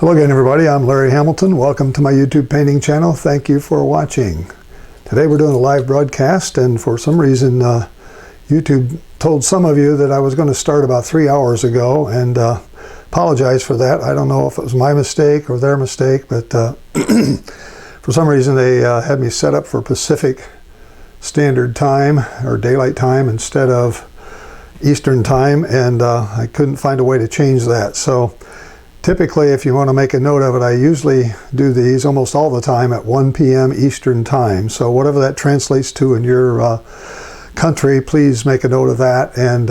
Hello again, everybody. I'm Larry Hamilton. Welcome to my YouTube painting channel. Thank you for watching. Today we're doing a live broadcast, and for some reason YouTube told some of you that I was going to start about 3 hours ago, and apologize for that. I don't know if it was my mistake or their mistake, but for some reason they had me set up for Pacific Standard Time or Daylight Time instead of Eastern Time, and I couldn't find a way to change that. So typically, if you want to make a note of it, I usually do these almost all the time at 1 p.m. Eastern Time. So whatever that translates to in your country, please make a note of that. And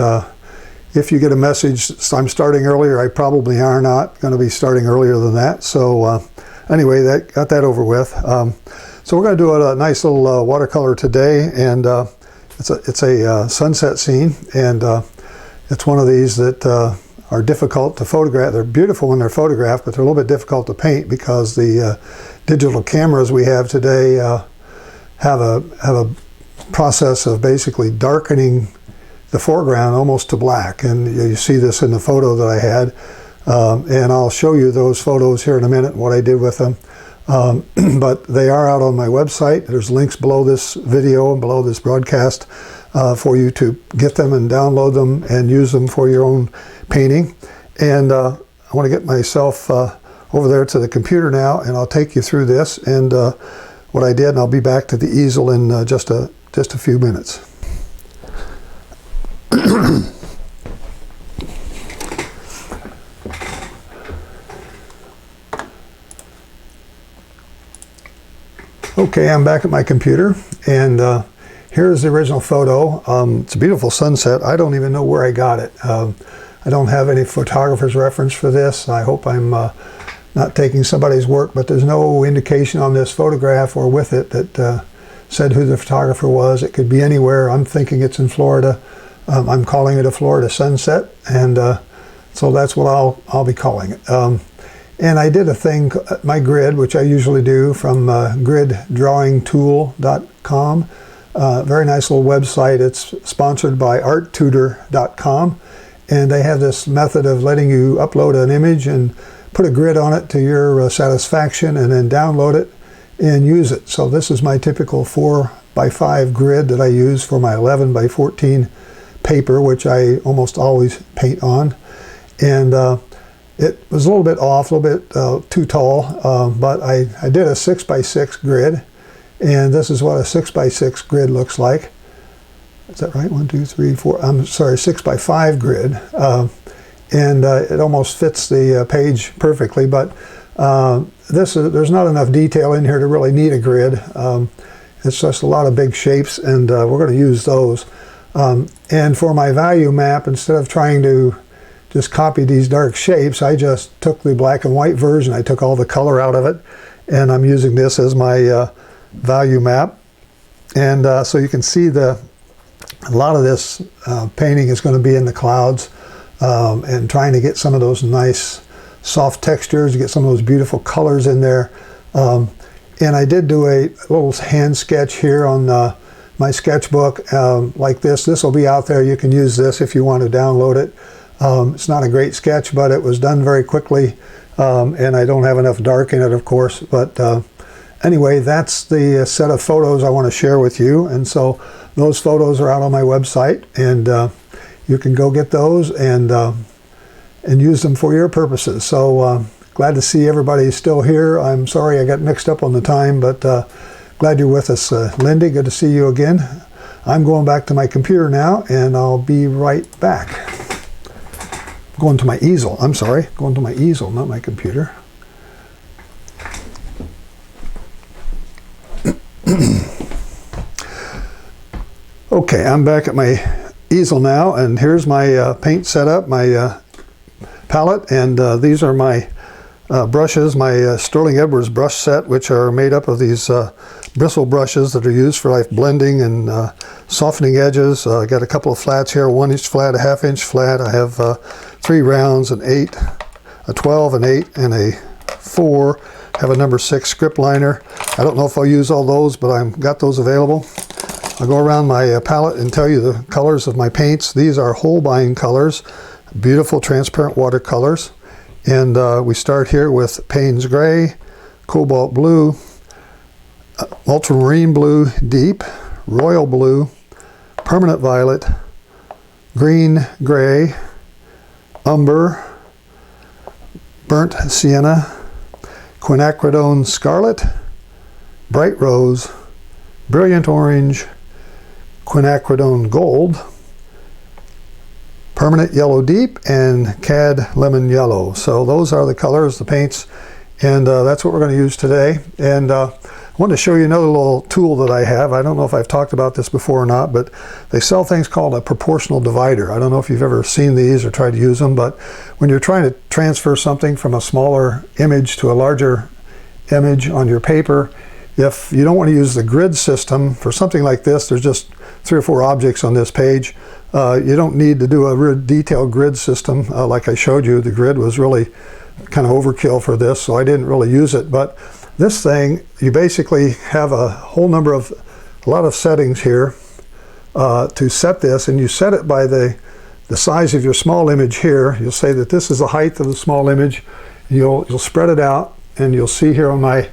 if you get a message, I'm starting earlier, I probably are not going to be starting earlier than that. So anyway, that got that over with. So we're going to do a nice little watercolor today, and it's a sunset scene, and it's one of these that are difficult to photograph. They're beautiful when they're photographed, but they're a little bit difficult to paint because the digital cameras we have today have a process of basically darkening the foreground almost to black. And you see this in the photo that I had, and I'll show you those photos here in a minute, what I did with them. But they are out on my website. There's links below this video and below this broadcast for you to get them and download them and use them for your own painting. And I want to get myself over there to the computer now, and I'll take you through this and what I did, and I'll be back to the easel in just a few minutes. Okay, I'm back at my computer, and here's the original photo. It's a beautiful sunset. I don't even know where I got it. I don't have any photographer's reference for this. I hope I'm not taking somebody's work, but there's no indication on this photograph or with it that said who the photographer was. It could be anywhere. I'm thinking it's in Florida. I'm calling it a Florida sunset, and so that's what I'll be calling it. And I did a thing, my grid, which I usually do from griddrawingtool.com. Very nice little website. It's sponsored by arttutor.com. And they have this method of letting you upload an image and put a grid on it to your satisfaction, and then download it and use it. So this is my typical 4x5 grid that I use for my 11x14 paper, which I almost always paint on. And it was a little bit off, a little bit too tall, but I did a 6x6 grid, and this is what a 6x6 grid looks like. Is that right? 1, 2, 3, 4. I'm sorry, 6x5 grid, and it almost fits the page perfectly. But there's not enough detail in here to really need a grid. It's just a lot of big shapes, and we're going to use those. And for my value map, instead of trying to just copy these dark shapes, I just took the black and white version. I took all the color out of it, and I'm using this as my value map. And so you can see a lot of this painting is going to be in the clouds, and trying to get some of those nice soft textures, get some of those beautiful colors in there. And I did do a little hand sketch here on my sketchbook like this. This will be out there. You can use this if you want to download it. It's not a great sketch, but it was done very quickly, and I don't have enough dark in it, of course. But anyway, that's the set of photos I want to share with you. And so those photos are out on my website, and you can go get those and use them for your purposes. So glad to see everybody still here. I'm sorry I got mixed up on the time, but glad you're with us. Lindy, good to see you again. I'm going back to my computer now, and I'll be right back. Going to my easel. I'm sorry, going to my easel, not my computer. Okay, I'm back at my easel now, and here's my paint setup, my palette, and these are my brushes, my Sterling Edwards brush set, which are made up of these bristle brushes that are used for like blending and softening edges. I got a couple of flats here, 1-inch flat, a 1/2-inch flat. I have 3 rounds, an 8, a 12, an 8, and a 4. I have a number 6 script liner. I don't know if I'll use all those, but I've got those available. I'll go around my palette and tell you the colors of my paints. These are Holbein colors, beautiful transparent watercolors. And we start here with Payne's Gray, Cobalt Blue, Ultramarine Blue Deep, Royal Blue, Permanent Violet, Green Gray, Umber, Burnt Sienna, Quinacridone Scarlet, Bright Rose, Brilliant Orange, Quinacridone Gold, Permanent Yellow Deep, and Cad Lemon Yellow. So those are the colors, the paints, and that's what we're going to use today. And I wanted to show you another little tool that I have. I don't know if I've talked about this before or not, but they sell things called a proportional divider. I don't know if you've ever seen these or tried to use them, but when you're trying to transfer something from a smaller image to a larger image on your paper, if you don't want to use the grid system for something like this, there's just 3 or 4 objects on this page. You don't need to do a real detailed grid system like I showed you. The grid was really kind of overkill for this, so I didn't really use it. But this thing, you basically have a lot of settings here to set this, and you set it by the size of your small image here. You'll say that this is the height of the small image. You'll spread it out, and you'll see here on my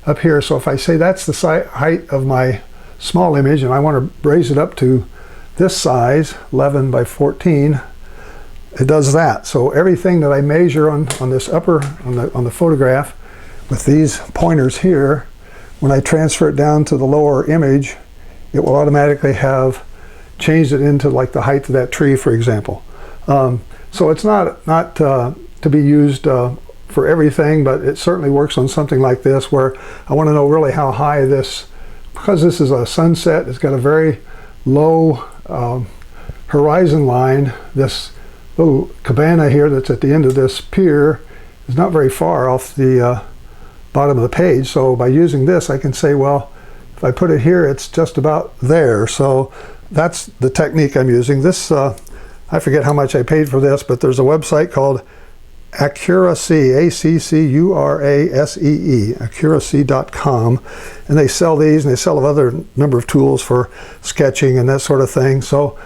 up here. So if I say that's the height of my small image, and I want to raise it up to this size, 11 by 14, it does that. So everything that I measure on this upper on the photograph with these pointers here, when I transfer it down to the lower image, it will automatically have changed it into like the height of that tree, for example. So it's not to be used for everything, but it certainly works on something like this where I want to know really how high this, because this is a sunset, it's got a very low horizon line. This little cabana here that's at the end of this pier is not very far off the bottom of the page. So by using this, I can say, well, if I put it here, it's just about there. So that's the technique I'm using. This, I forget how much I paid for this, but there's a website called Accuracy, A-C-C-U-R-A-S-E-E, accuracy.com, and they sell these, and they sell other number of tools for sketching and that sort of thing. So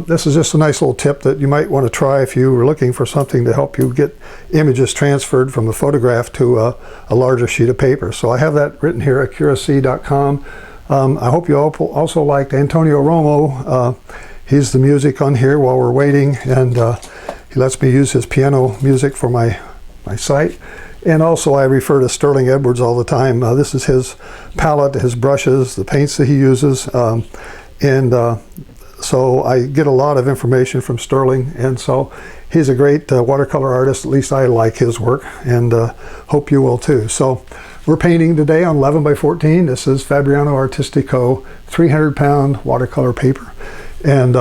this is just a nice little tip that you might want to try if you were looking for something to help you get images transferred from a photograph to a larger sheet of paper. So I have that written here, accuracy.com. I hope you also liked Antonio Romo. He's the music on here while we're waiting, and he lets me use his piano music for my site. And also I refer to Sterling Edwards all the time. This is his palette, his brushes, the paints that he uses. So I get a lot of information from Sterling. And so he's a great watercolor artist. At least I like his work, and hope you will too. So we're painting today on 11 by 14. This is Fabriano Artistico 300-pound watercolor paper. And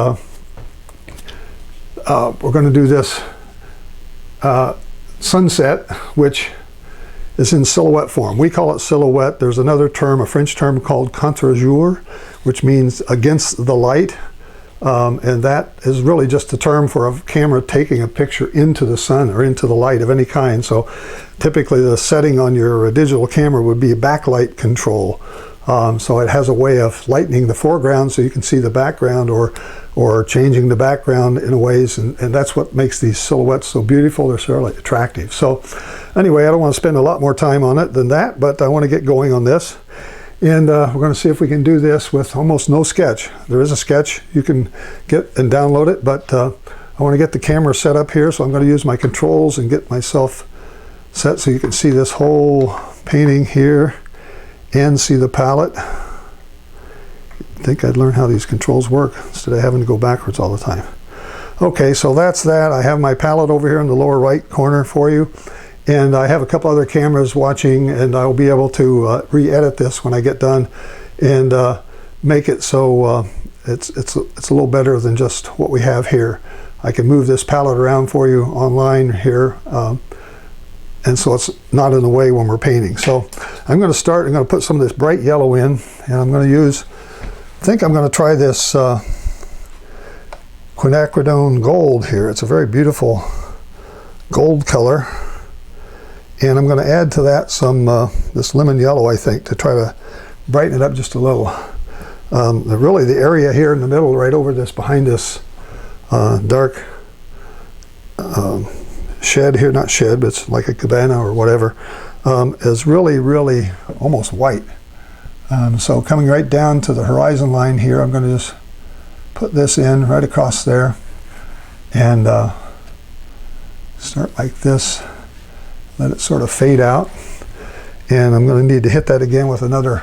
we're going to do this sunset, which is in silhouette form. We call it silhouette. There's another term, a French term called contre-jour, which means against the light. And that is really just a term for a camera taking a picture into the sun or into the light of any kind. So typically the setting on your digital camera would be backlight control. So it has a way of lightening the foreground so you can see the background, or changing the background in ways, and that's what makes these silhouettes so beautiful. They're so attractive. So anyway, I don't want to spend a lot more time on it than that, but I want to get going on this. And we're going to see if we can do this with almost no sketch. There is a sketch you can get and download it, but I want to get the camera set up here, so I'm going to use my controls and get myself set so you can see this whole painting here and see the palette. I think I'd learn how these controls work instead of having to go backwards all the time. Okay, so that's that. I have my palette over here in the lower right corner for you, and I have a couple other cameras watching, and I'll be able to re-edit this when I get done and make it so it's a little better than just what we have here. I can move this palette around for you online here, and so it's not in the way when we're painting. So I'm going to put some of this bright yellow in, and I'm going to use, I think I'm going to try this Quinacridone Gold here. It's a very beautiful gold color, and I'm going to add to that some this lemon yellow, I think, to try to brighten it up just a little. Really the area here in the middle, right over this, behind this dark shed here, not shed, but it's like a cabana or whatever, is really, really almost white. So coming right down to the horizon line here, I'm going to just put this in right across there and start like this, let it sort of fade out. And I'm going to need to hit that again with another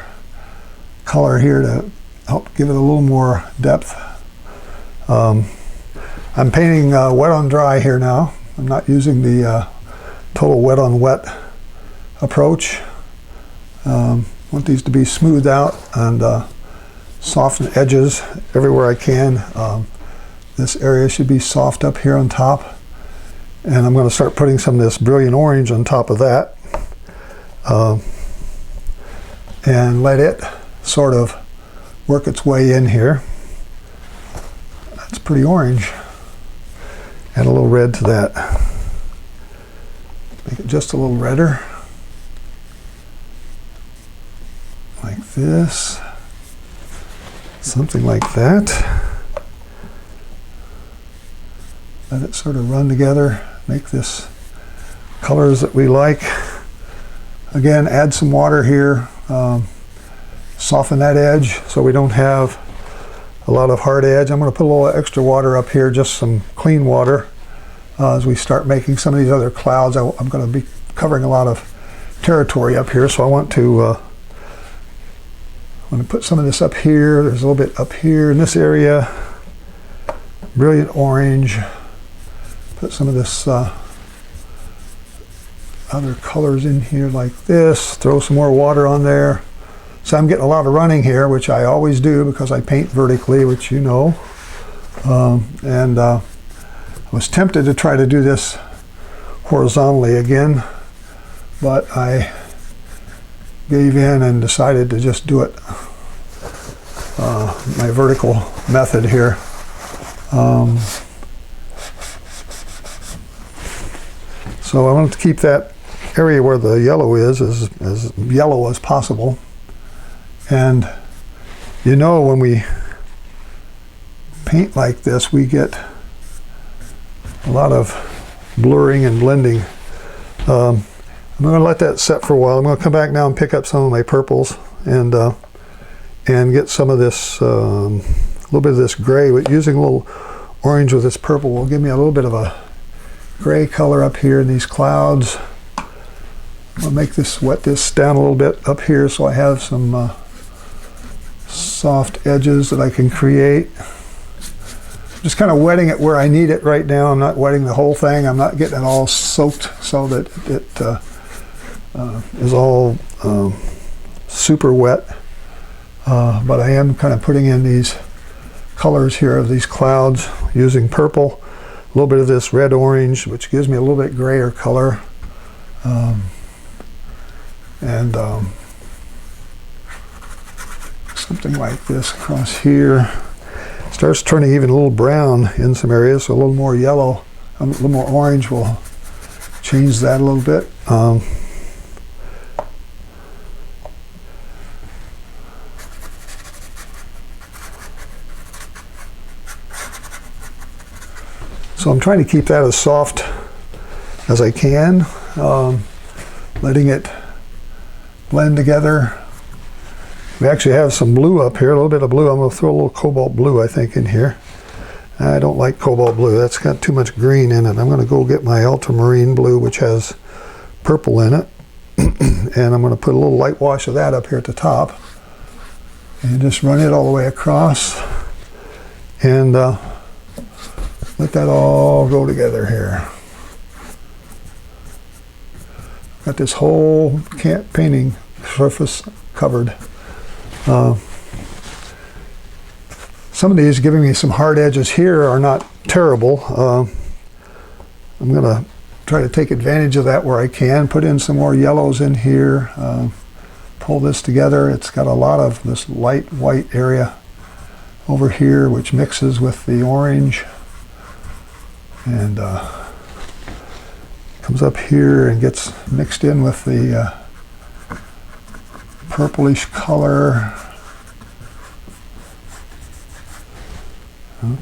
color here to help give it a little more depth. I'm painting wet on dry here now. I'm not using the total wet on wet approach. Want these to be smoothed out and soften edges everywhere I can. This area should be soft up here on top. And I'm going to start putting some of this brilliant orange on top of that. And let it sort of work its way in here. That's pretty orange. Add a little red to that. Make it just a little redder. Like this. Something like that. Let it sort of run together. Make this colors that we like. Again, add some water here. Soften that edge so we don't have a lot of hard edge. I'm going to put a little extra water up here, just some clean water, as we start making some of these other clouds. I'm going to be covering a lot of territory up here, so I want to put some of this up here. There's a little bit up here in this area. Brilliant orange. Put some of this other colors in here like this. Throw some more water on there. So I'm getting a lot of running here, which I always do because I paint vertically, which you know. I was tempted to try to do this horizontally again, but I gave in and decided to just do it my vertical method here. So I want to keep that area where the yellow is as yellow as possible. And you know, when we paint like this, we get a lot of blurring and blending. I'm going to let that set for a while. I'm going to come back now and pick up some of my purples and get some of this, a little bit of this gray. But using a little orange with this purple will give me a little bit of a gray color up here in these clouds. I'll make this, wet this down a little bit up here so I have some soft edges that I can create. Just kind of wetting it where I need it right now. I'm not wetting the whole thing. I'm not getting it all soaked so that it is all super wet. But I am kind of putting in these colors here of these clouds using purple, a little bit of this red orange, which gives me a little bit grayer color. Something like this across here. Starts turning even a little brown in some areas, so a little more yellow, a little more orange will change that a little bit. So I'm trying to keep that as soft as I can, letting it blend together. We actually have some blue up here, a little bit of blue. I'm going to throw a little cobalt blue, I think, in here. I don't like cobalt blue. That's got too much green in it. I'm going to go get my ultramarine blue, which has purple in it. And I'm going to put a little light wash of that up here at the top. And just run it all the way across. And let that all go together here. Got this whole painting surface covered. Some of these giving me some hard edges here are not terrible. I'm going to try to take advantage of that where I can. Put in some more yellows in here. Pull this together. It's got a lot of this light white area over here which mixes with the orange and comes up here and gets mixed in with the purplish color.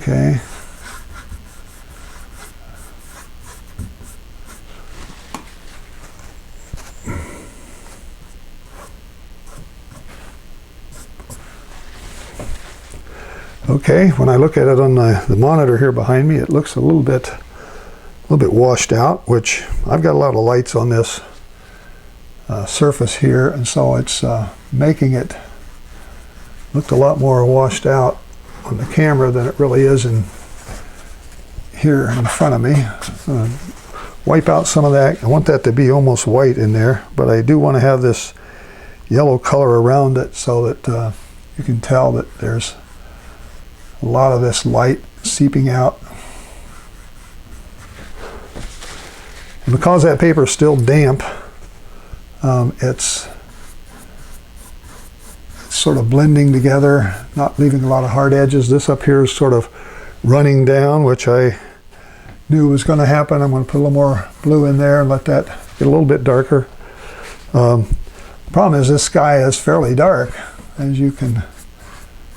Okay. Okay, when I look at it on the monitor here behind me, it looks a little bit washed out, which I've got a lot of lights on this surface here, and so it's making it look a lot more washed out on the camera than it really is in here in front of me. Wipe out some of that. I want that to be almost white in there, but I do want to have this yellow color around it so that you can tell that there's a lot of this light seeping out. And because that paper is still damp, it's sort of blending together, not leaving a lot of hard edges. This up here is sort of running down, which I knew was going to happen. I'm going to put a little more blue in there and let that get a little bit darker. The problem is this sky is fairly dark, as you can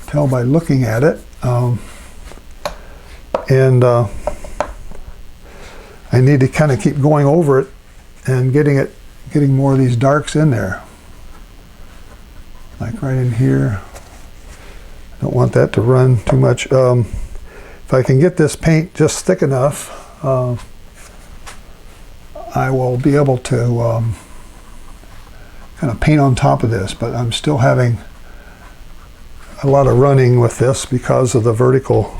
tell by looking at it. I need to kind of keep going over it and getting more of these darks in there. Like right in here. I don't want that to run too much. If I can get this paint just thick enough, I will be able to kind of paint on top of this, but I'm still having a lot of running with this because of the vertical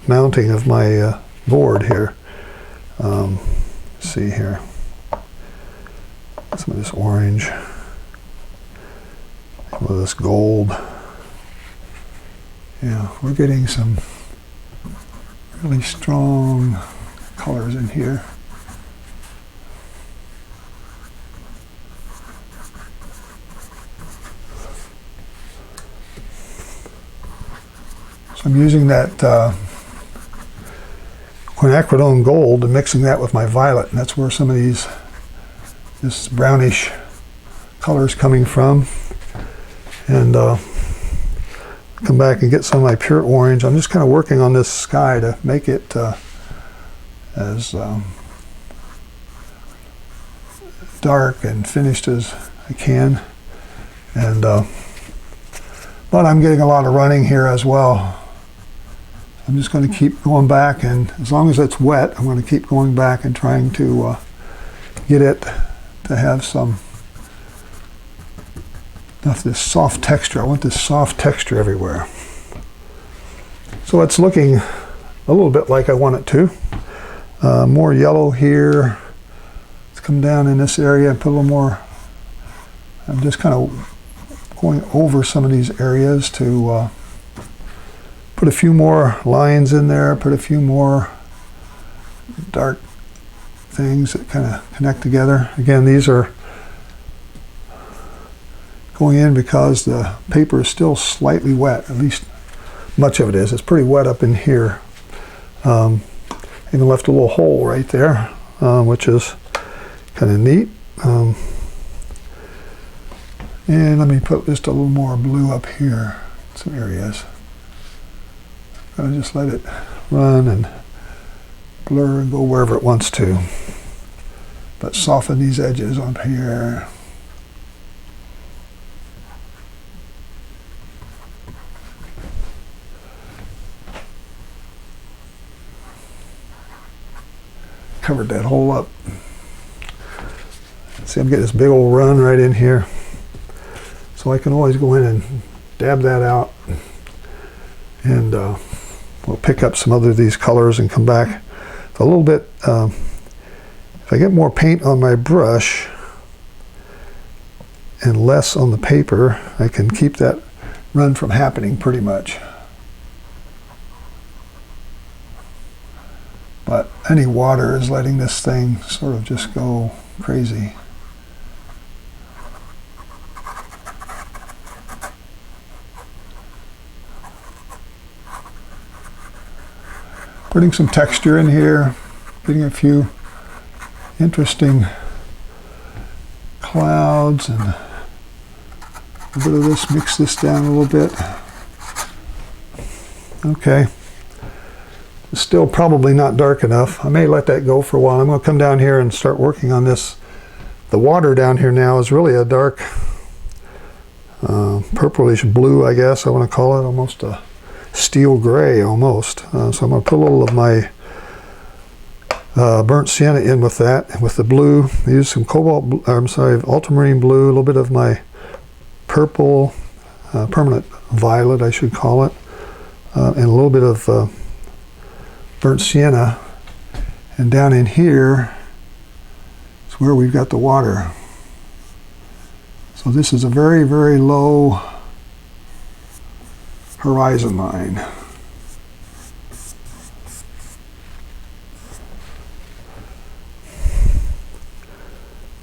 mounting of my board here. Let's see here. Some of this orange, some of this gold. Yeah, we're getting some really strong colors in here. So I'm using that quinacridone gold and mixing that with my violet, and that's where some of this brownish color is coming from. And come back and get some of my pure orange. I'm just kind of working on this sky to make it as dark and finished as I can. And but I'm getting a lot of running here as well. I'm just going to keep going back, and as long as it's wet, I'm going to keep going back and trying to get it to have some of this soft texture. I want this soft texture everywhere. So it's looking a little bit like I want it to. More yellow here. Let's come down in this area and put a little more. I'm just kind of going over some of these areas to put a few more lines in there, put a few more dark things that kind of connect together. Again, these are going in because the paper is still slightly wet, at least much of it is. It's pretty wet up in here. Even left a little hole right there, which is kind of neat. And let me put just a little more blue up here in some areas. I'm going to just let it run and blur and go wherever it wants to. But soften these edges up here. Covered that hole up. See, I'm getting this big old run right in here. So I can always go in and dab that out. And we'll pick up some other of these colors and come back. So a little bit, if I get more paint on my brush and less on the paper, I can keep that run from happening pretty much. But any water is letting this thing sort of just go crazy. Putting some texture in here, getting a few interesting clouds, and a bit of this, mix this down a little bit. Okay. It's still probably not dark enough. I may let that go for a while. I'm going to come down here and start working on this. The water down here now is really a dark purplish blue, I guess I want to call it, almost a steel gray almost. So I'm going to put a little of my burnt sienna in with that, with the blue. I use some ultramarine blue, a little bit of my purple, permanent violet, I should call it, and a little bit of burnt sienna. And down in here is where we've got the water. So this is a very, very low horizon line.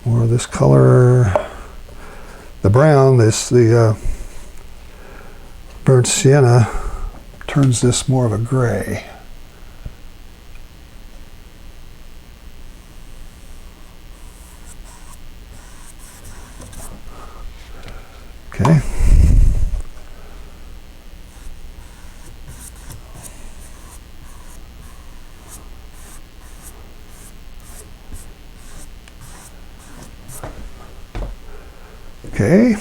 More of this color, the brown, the burnt sienna turns this more of a gray. Okay. Okay.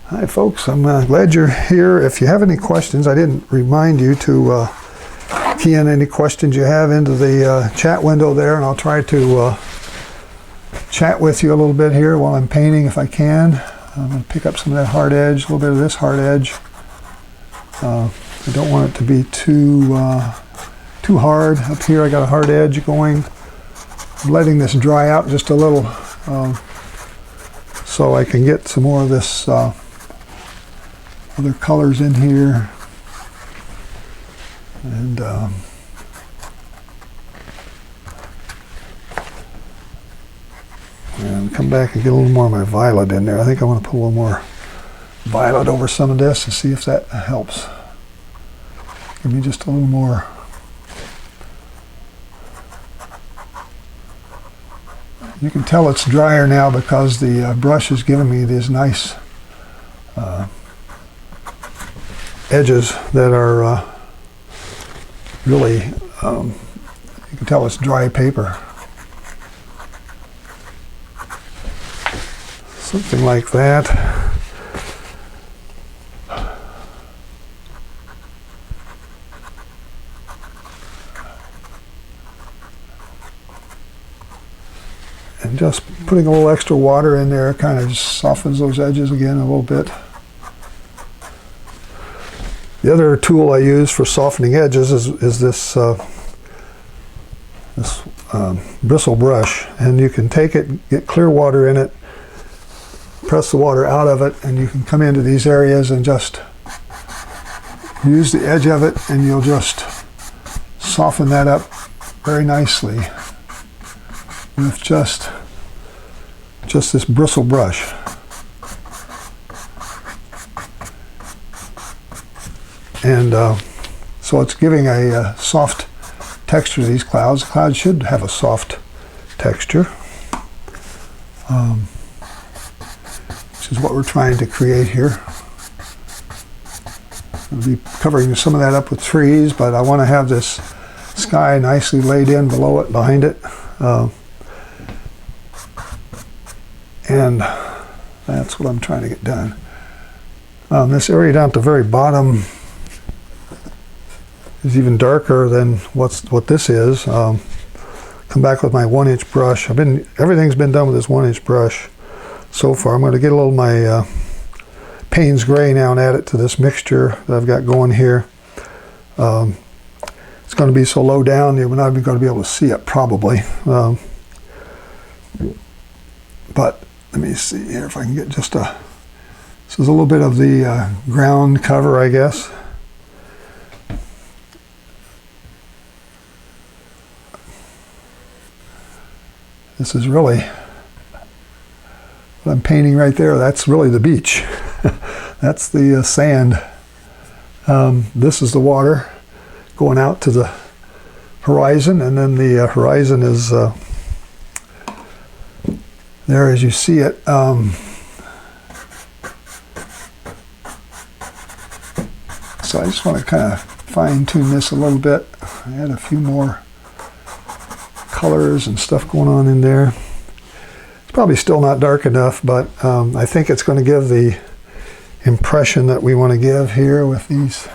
Hi folks, I'm glad you're here. If you have any questions, I didn't remind you to key in any questions you have into the chat window there, and I'll try to chat with you a little bit here while I'm painting if I can. I'm going to pick up some of that hard edge, a little bit of this hard edge. I don't want it to be too hard. Up here I got a hard edge going. I'm letting this dry out just a little so I can get some more of this other colors in here. And come back and get a little more of my violet in there. I think I want to put a little more violet over some of this and see if that helps. Give me just a little more. You can tell it's drier now because the brush is giving me these nice edges that are really, you can tell it's dry paper. Something like that. And just putting a little extra water in there kind of just softens those edges again a little bit. The other tool I use for softening edges is this bristle brush, and you can take it, get clear water in it, press the water out of it, and you can come into these areas and just use the edge of it, and you'll just soften that up very nicely with just this bristle brush. And so it's giving a soft texture to these clouds. The clouds should have a soft texture, which is what we're trying to create here. I'll be covering some of that up with trees, but I want to have this sky nicely laid in below it, behind it. And that's what I'm trying to get done. This area down at the very bottom is even darker than what this is. Come back with my 1-inch brush. Everything's been done with this 1-inch brush so far. I'm going to get a little of my Payne's Gray now and add it to this mixture that I've got going here. It's going to be so low down you're not even going to be able to see it probably. But let me see here if I can get just this is a little bit of the ground cover, I guess. This is really what I'm painting right there. That's really the beach. That's the sand. This is the water going out to the horizon, and then the horizon is there as you see it. So I just want to kind of fine-tune this a little bit. Add a few more colors and stuff going on in there. It's probably still not dark enough, but I think it's going to give the impression that we want to give here with these.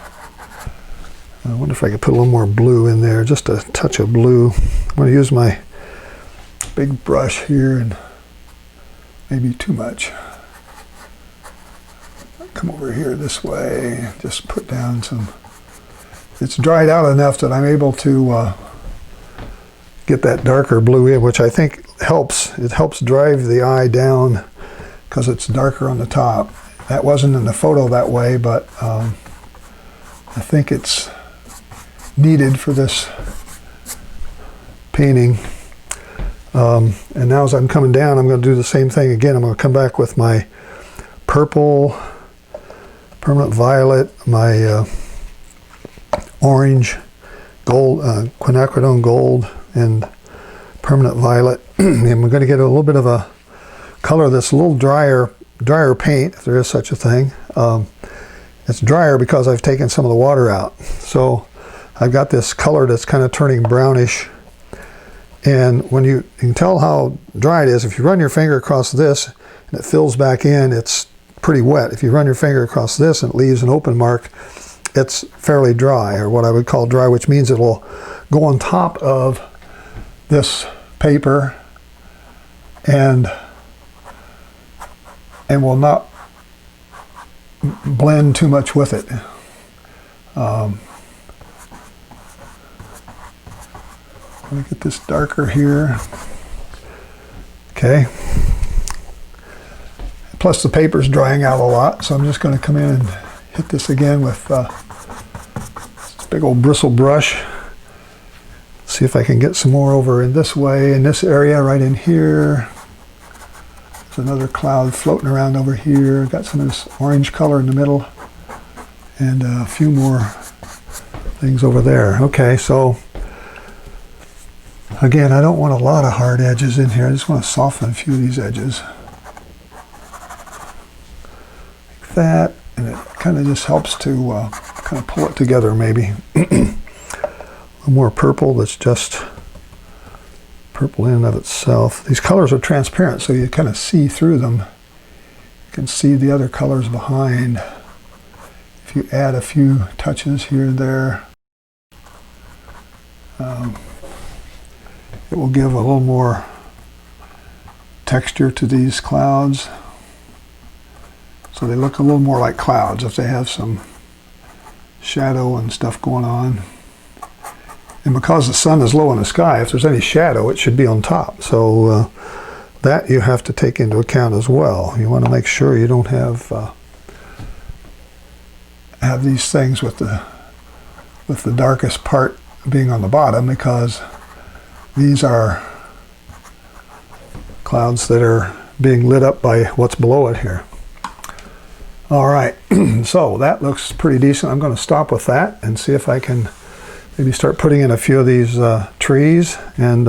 I wonder if I could put a little more blue in there, just a touch of blue. I'm going to use my big brush here, and maybe too much. Come over here this way, just put down some. It's dried out enough that I'm able to get that darker blue in, which I think helps. It helps drive the eye down because it's darker on the top. That wasn't in the photo that way, but I think it's needed for this painting. And now as I'm coming down, I'm going to do the same thing again. I'm going to come back with my purple, permanent violet, my orange, gold, quinacridone gold, and permanent violet. And we're going to get a little bit of a color that's a little drier paint, if there is such a thing. It's drier because I've taken some of the water out. So I've got this color that's kind of turning brownish. And when you can tell how dry it is, if you run your finger across this and it fills back in, it's pretty wet. If you run your finger across this and it leaves an open mark, it's fairly dry, or what I would call dry, which means it will go on top of this paper and will not blend too much with it. Let me get this darker here. Okay. Plus the paper's drying out a lot, so I'm just going to come in and hit this again with this big old bristle brush. See if I can get some more over in this way, in this area right in here. There's another cloud floating around over here. Got some of this orange color in the middle, and a few more things over there. Okay, so again, I don't want a lot of hard edges in here. I just want to soften a few of these edges. Like that, and it kind of just helps to kind of pull it together maybe. A more purple that's just purple in and of itself. These colors are transparent, so you kind of see through them. You can see the other colors behind. If you add a few touches here and there, it will give a little more texture to these clouds. So they look a little more like clouds if they have some shadow and stuff going on. And because the sun is low in the sky, if there's any shadow, it should be on top. So that you have to take into account as well. You want to make sure you don't have these things with the darkest part being on the bottom, because these are clouds that are being lit up by what's below it here. All right, so that looks pretty decent. I'm going to stop with that and see if I can maybe start putting in a few of these trees. And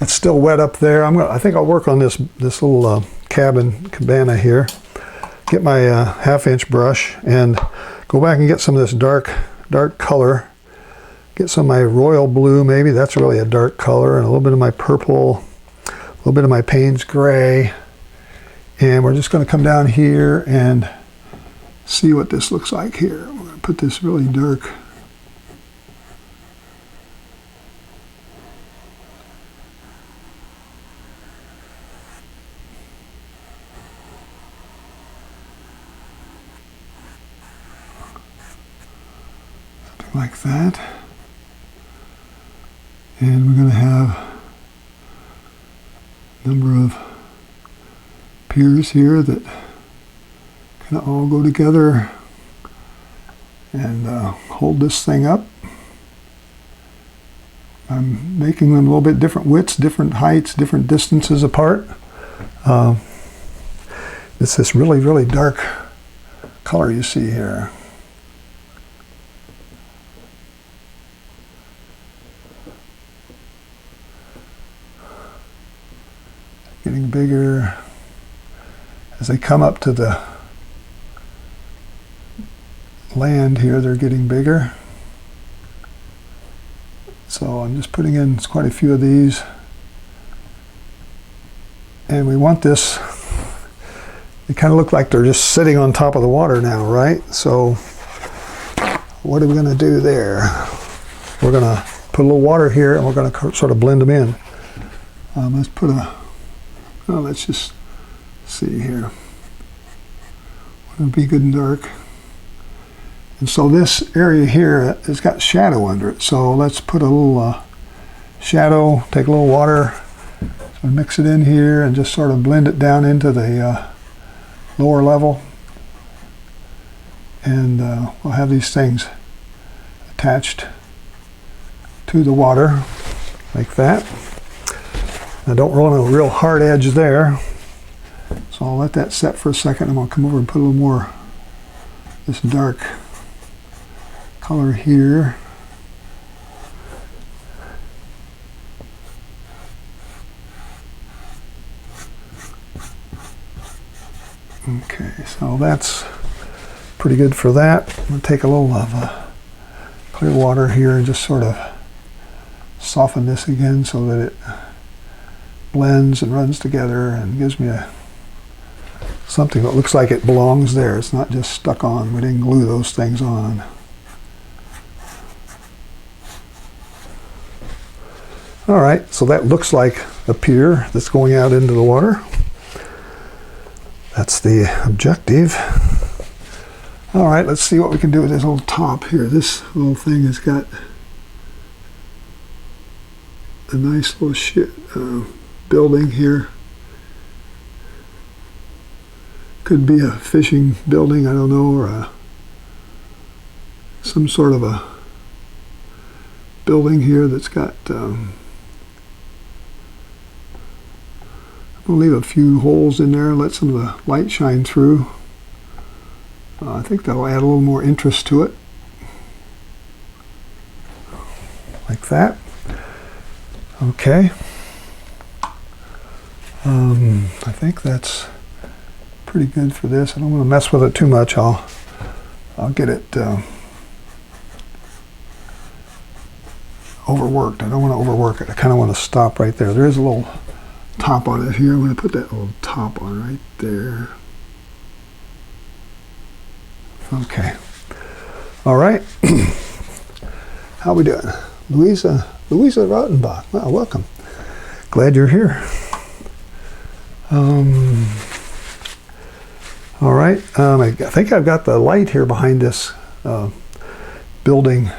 it's still wet up there. I think I'll work on this little cabana here. Get my 1/2-inch brush and go back and get some of this dark color. Get some of my royal blue, maybe. That's really a dark color. And a little bit of my purple, a little bit of my Payne's gray. And we're just going to come down here and see what this looks like here. We're going to put this really dark. Something like that. And we're going to have a number of piers here that kind of all go together and hold this thing up. I'm making them a little bit different widths, different heights, different distances apart. It's this really, really dark color you see here. Getting bigger. As they come up to the land here, they're getting bigger. So I'm just putting in quite a few of these. And we want this they kind of look like they're just sitting on top of the water now, right? So what are we going to do there? We're going to put a little water here, and we're going to sort of blend them in. Let's put let's just see here. It'll be good and dark. And so this area here has got shadow under it. So let's put a little shadow, take a little water, so mix it in here and just sort of blend it down into the lower level. And we'll have these things attached to the water like that. I don't want a real hard edge there. So I'll let that set for a second. I'm going to come over and put a little more this dark color here. Okay, so that's pretty good for that. I'm going to take a little of clear water here and just sort of soften this again so that it blends and runs together and gives me something that looks like it belongs there. It's not just stuck on. We didn't glue those things on. All right, so that looks like a pier that's going out into the water. That's the objective. All right, let's see what we can do with this little top here. This little thing has got a nice little building here. Could be a fishing building, I don't know, or some sort of a building here that's got, I'm going to leave a few holes in there, let some of the light shine through. I think that'll add a little more interest to it. Like that. Okay. I think that's pretty good for this. I don't want to mess with it too much. I'll get it overworked. I don't want to overwork it. I kind of want to stop right there. There is a little top on it here. I'm going to put that little top on right there. Okay. All right. How we doing? Louisa Rottenbach. Well, welcome. Glad you're here. All right. I think I've got the light here behind this building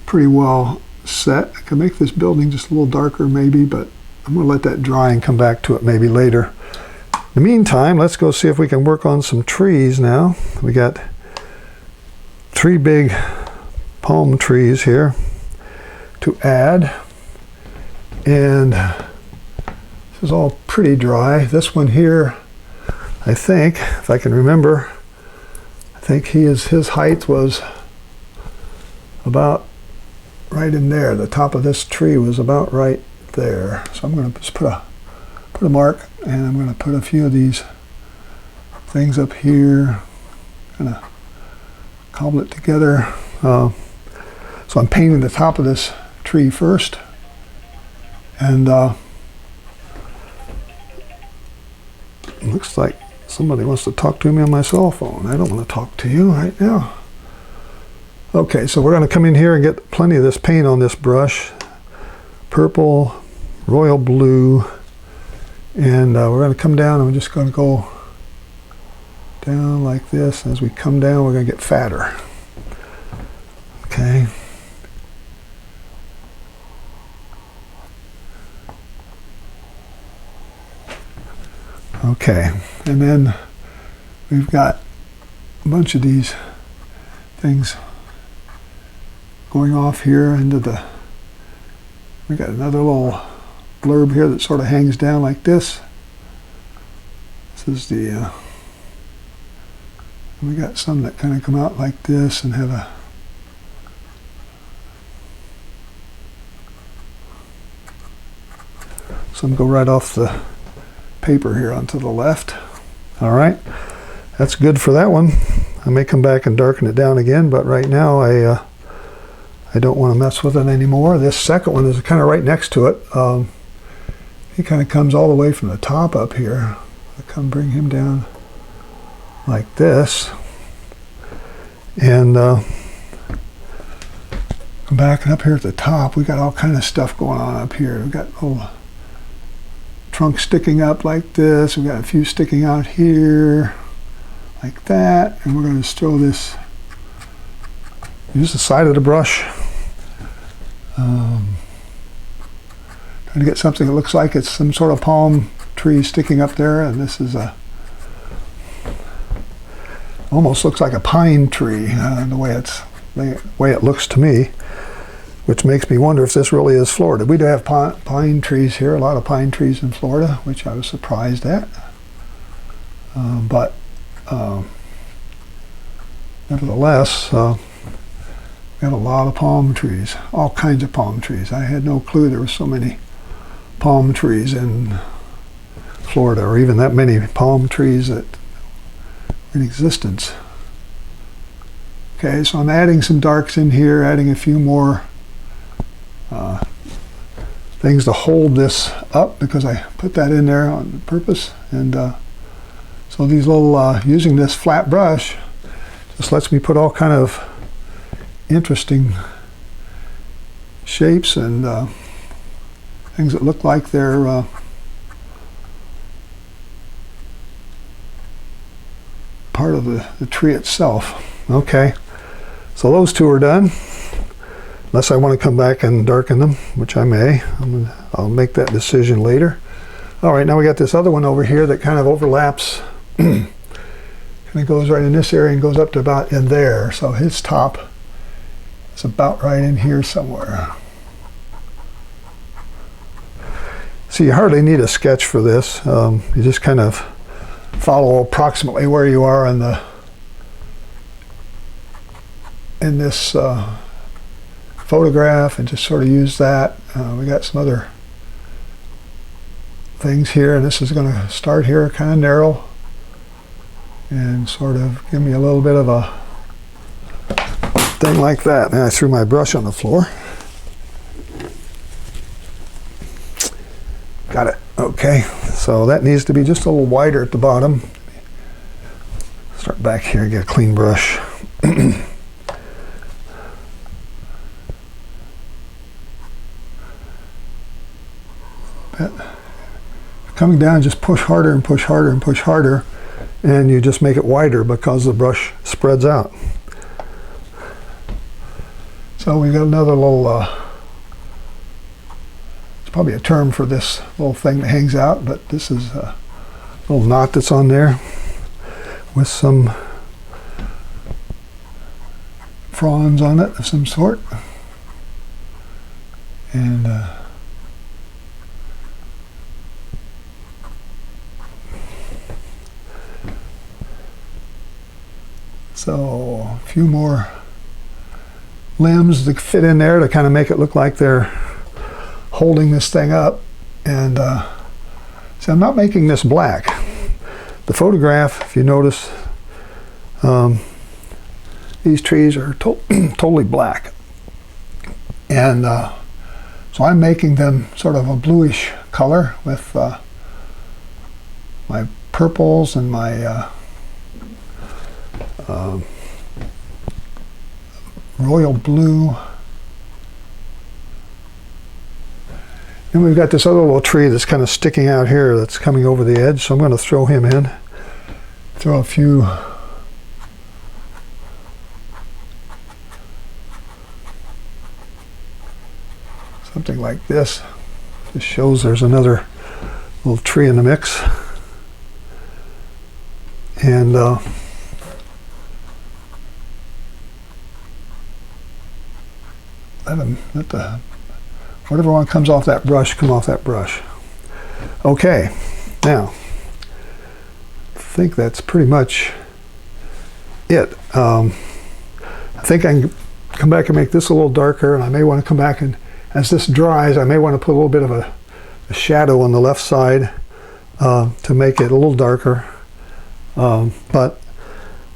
pretty well set. I can make this building just a little darker maybe, but I'm going to let that dry and come back to it maybe later. In the meantime, let's go see if we can work on some trees now. We got 3 big palm trees here to add. And this is all pretty dry. This one here, I think, if I can remember, I think his height was about right in there. The top of this tree was about right there. So I'm going to just put a mark, and I'm going to put a few of these things up here, kind of cobble it together. So I'm painting the top of this tree first, and looks like somebody wants to talk to me on my cell phone. I don't want to talk to you right now. Okay, so we're going to come in here and get plenty of this paint on this brush. Purple, royal blue, and we're going to come down and we're just going to go down like this. As we come down, we're going to get fatter. Okay. Okay, and then we've got a bunch of these things going off here into the, we got another little blurb here that sort of hangs down like this. This is the, we got some that kind of come out like this and have some go right off the paper here onto the left. All right, that's good for that one. I may come back and darken it down again, but right now I don't want to mess with it anymore. This second one is kind of right next to it. It kind of comes all the way from the top up here. I come bring him down like this, and come back and up here at the top, we got all kind of stuff going on up here. We've got little trunk sticking up like this. We've got a few sticking out here like that, and we're going to throw this, use the side of the brush, trying to get something that looks like it's some sort of palm tree sticking up there, and this is a almost looks like a pine tree, the way it looks to me, which makes me wonder if this really is Florida. We do have pine trees here, a lot of pine trees in Florida, which I was surprised at. But nevertheless, we got a lot of palm trees, all kinds of palm trees. I had no clue there were so many palm trees in Florida, or even that many palm trees that were in existence. Okay, so I'm adding some darks in here, adding a few more things to hold this up, because I put that in there on purpose. And so these little, using this flat brush, just lets me put all kind of interesting shapes and things that look like they're part of the tree itself. Okay, so those two are done. Unless I want to come back and darken them, which I may. I'll make that decision later. All right, now we got this other one over here that kind of overlaps. Kind of goes right in this area and goes up to about in there. So his top is about right in here somewhere. So you hardly need a sketch for this. You just kind of follow approximately where you are in this photograph, and just sort of use that. We got some other things here, and this is going to start here kind of narrow and sort of give me a little bit of a thing like that. And I threw my brush on the floor. Got it. Okay, so that needs to be just a little wider at the bottom. Start back here and get a clean brush. Coming down, just push harder and push harder and push harder, and you just make it wider because the brush spreads out. So we got another little, it's probably a term for this little thing that hangs out, but this is a little knot that's on there with some fronds on it of some sort. And so a few more limbs to fit in there to kind of make it look like they're holding this thing up. And so I'm not making this black. The photograph, if you notice, these trees are totally black. And so I'm making them sort of a bluish color with my purples and my royal blue. Then we've got this other little tree that's kind of sticking out here that's coming over the edge, so I'm going to throw him in. Throw a few something like this. This shows there's another little tree in the mix. And let the whatever one comes off that brush come off that brush. Okay, now I think that's pretty much it. I think I can come back and make this a little darker, and I may want to come back and, as this dries, I may want to put a little bit of a shadow on the left side to make it a little darker. But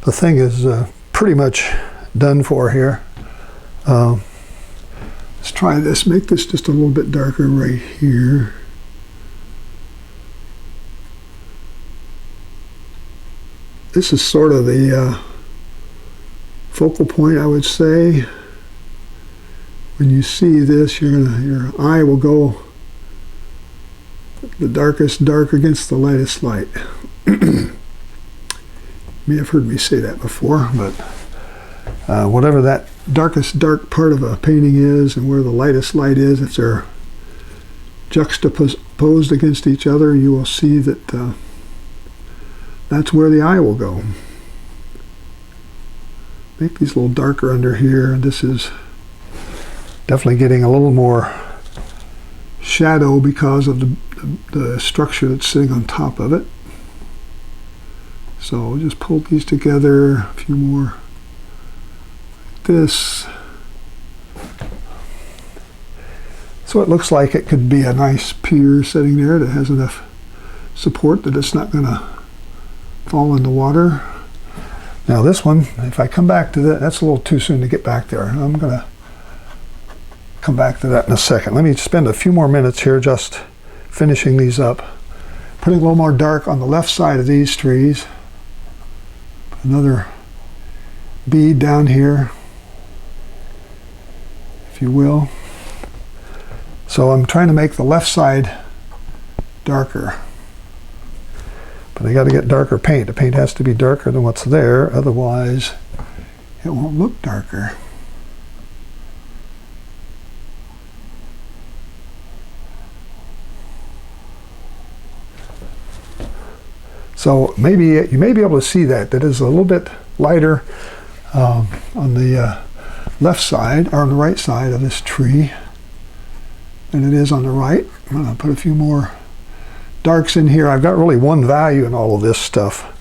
the thing is pretty much done for here. Let's try this. Make this just a little bit darker right here. this is sort of the focal point, I would say. When you see this, your eye will go the darkest dark against the lightest light. You may have heard me say that before, but whatever that darkest dark part of a painting is and where the lightest light is, if they're juxtaposed against each other, you will see that that's where the eye will go. Make these a little darker under here, and this is definitely getting a little more shadow because of the structure that's sitting on top of it. So just pull these together, a few more like this. So it looks like it could be a nice pier sitting there that has enough support that it's not going to fall in the water. Now this one, if I come back to that, that's a little too soon to get back there. I'm going to come back to that in a second. Let me spend a few more minutes here just finishing these up. Putting a little more dark on the left side of these trees. Another bead down here, if you will. So I'm trying to make the left side darker. But I got to get darker paint. The paint has to be darker than what's there, otherwise it won't look darker. So maybe you may be able to see that is a little bit lighter on the left side, or on the right side of this tree than it is on the right. I'm going to put a few more darks in here. I've got really one value in all of this stuff.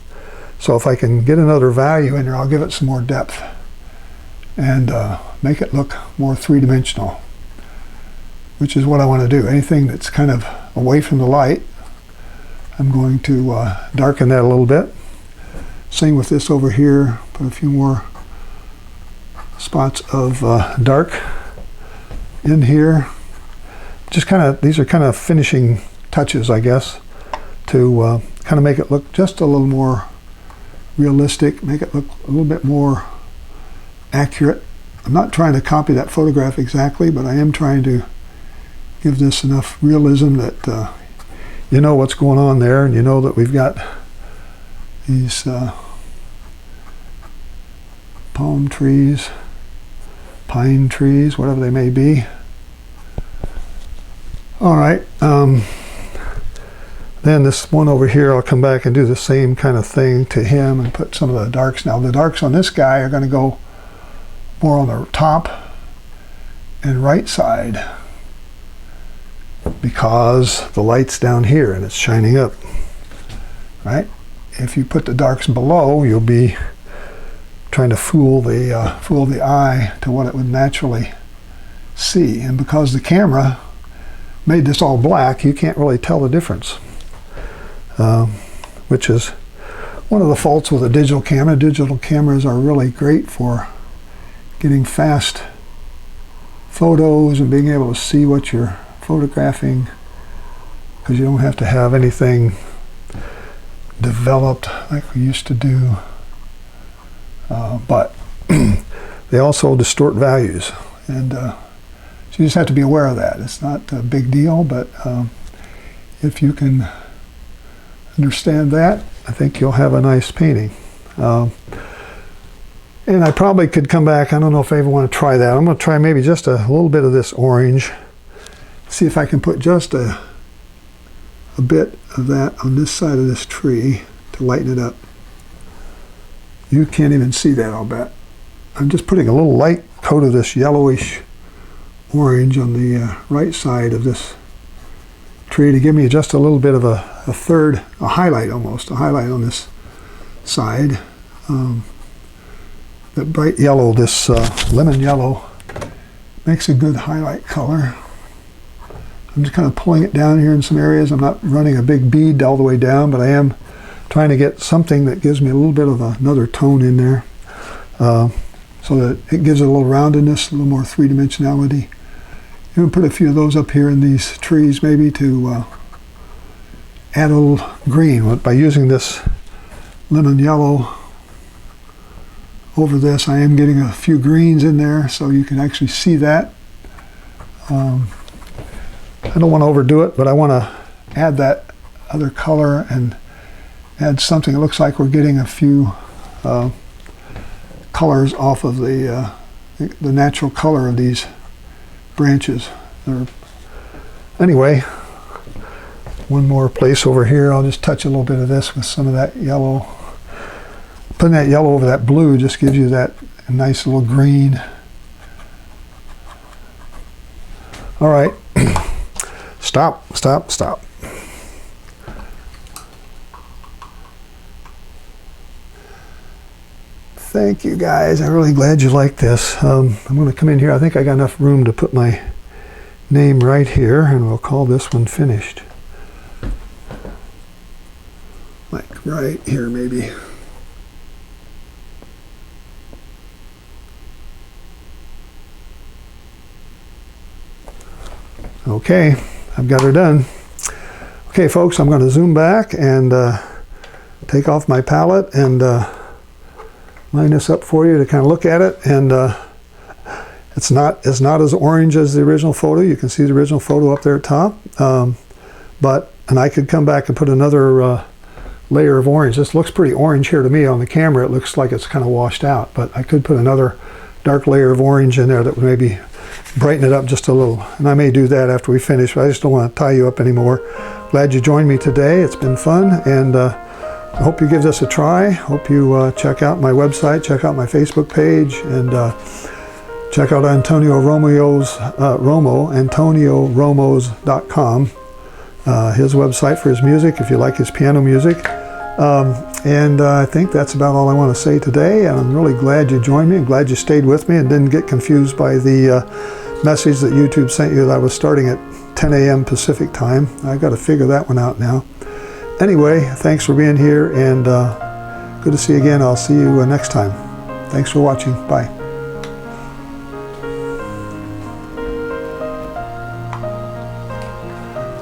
So if I can get another value in there, I'll give it some more depth and make it look more three-dimensional, which is what I want to do. Anything that's kind of away from the light, I'm going to darken that a little bit. Same with this over here. Put a few more spots of dark in here. Just kind of, these are kind of finishing touches, I guess, to kind of make it look just a little more realistic, make it look a little bit more accurate. I'm not trying to copy that photograph exactly, but I am trying to give this enough realism that you know what's going on there, and you know that we've got these palm trees, pine trees, whatever they may be. All right, then this one over here, I'll come back and do the same kind of thing to him and put some of the darks. Now the darks on this guy are going to go more on the top and right side, because the light's down here and it's shining up, right? If you put the darks below, you'll be trying to fool the eye to what it would naturally see. And because the camera made this all black, you can't really tell the difference, which is one of the faults with a digital camera. Digital cameras are really great for getting fast photos and being able to see what you're photographing, because you don't have to have anything developed like we used to do, but they also distort values, and so you just have to be aware of that. It's not a big deal, but if you can understand that, I think you'll have a nice painting. And I probably could come back, I don't know if I even want to try that. I'm going to try maybe just a little bit of this orange. See if I can put just a bit of that on this side of this tree to lighten it up. You can't even see that, I'll bet. I'm just putting a little light coat of this yellowish orange on the right side of this tree to give me just a little bit of a highlight almost, a highlight on this side. That bright yellow, this lemon yellow, makes a good highlight color. I'm just kind of pulling it down here in some areas. I'm not running a big bead all the way down, but I am trying to get something that gives me a little bit of another tone in there, so that it gives it a little roundedness, a little more three-dimensionality. You can put a few of those up here in these trees maybe to add a little green by using this lemon yellow over this. I am getting a few greens in there so you can actually see that. I don't want to overdo it, but I want to add that other color and add something. It looks like we're getting a few colors off of the natural color of these branches. Anyway, one more place over here. I'll just touch a little bit of this with some of that yellow. Putting that yellow over that blue just gives you that nice little green. All right. Stop. Thank you guys. I'm really glad you like this. I'm going to come in here. I think I got enough room to put my name right here, and we'll call this one finished. Like right here maybe. Okay, I've got her done. Okay folks, I'm going to zoom back and take off my palette and line this up for you to kind of look at it. And it's not as orange as the original photo. You can see the original photo up there at top. And I could come back and put another layer of orange. This looks pretty orange here to me on the camera. It looks like it's kind of washed out, but I could put another dark layer of orange in there that would maybe brighten it up just a little. And I may do that after we finish, but I just don't want to tie you up anymore. Glad you joined me today. It's been fun, and I hope you give this a try. Hope you check out my website, check out my Facebook page, and check out Antonio AntonioRomos.com. His website for his music, if you like his piano music. And I think that's about all I want to say today. And I'm really glad you joined me. I'm glad you stayed with me and didn't get confused by the message that YouTube sent you that I was starting at 10 a.m. Pacific time. I've got to figure that one out now. Anyway, thanks for being here, and good to see you again. I'll see you next time. Thanks for watching. Bye.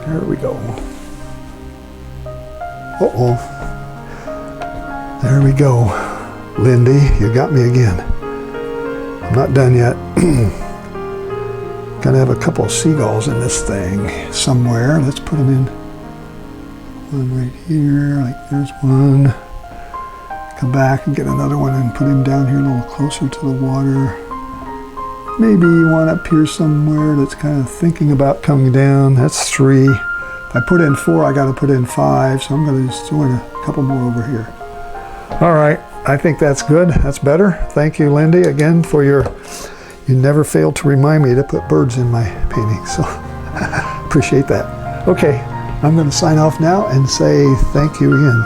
There we go. Uh-oh. There we go. Lindy, you got me again. I'm not done yet. Gotta have a couple of seagulls in this thing somewhere. Let's put them in. One right here, like there's one. Come back and get another one and put him down here a little closer to the water. Maybe one up here somewhere that's kind of thinking about coming down. That's 3. If I put in 4, I got to put in 5, so I'm going to just throw in a couple more over here. All right, I think that's good. That's better. Thank you, Lindy, again for you never failed to remind me to put birds in my painting, so appreciate that. Okay, I'm going to sign off now and say thank you again.